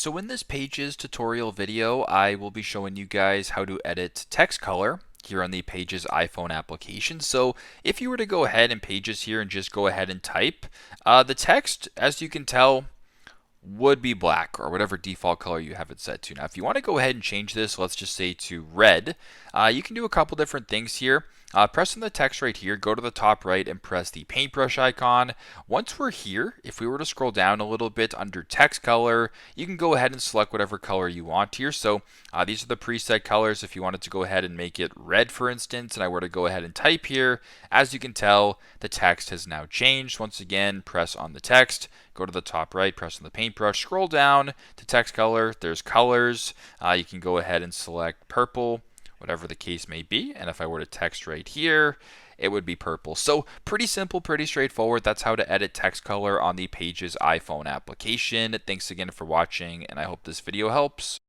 So in this Pages tutorial video, I will be showing you guys how to edit text color here on the Pages iPhone application. So if you were to go ahead in Pages here and just go ahead and type, the text, as you can tell, would be black or whatever default color you have it set to. Now, if you want to go ahead and change this, let's just say to red, you can do a couple different things here. Press on the text right here, go to the top right and press the paintbrush icon. Once we're here, if we were to scroll down a little bit under text color, you can go ahead and select whatever color you want here. So these are the preset colors. If you wanted to go ahead and make it red, for instance, and I were to go ahead and type here, as you can tell, the text has now changed. Once again, press on the text, go to the top right, press on the paintbrush, scroll down to text color. There's colors. You can go ahead and select purple, whatever the case may be. And if I were to text right here, it would be purple. So pretty simple, pretty straightforward. That's how to edit text color on the Pages iPhone application. Thanks again for watching, and I hope this video helps.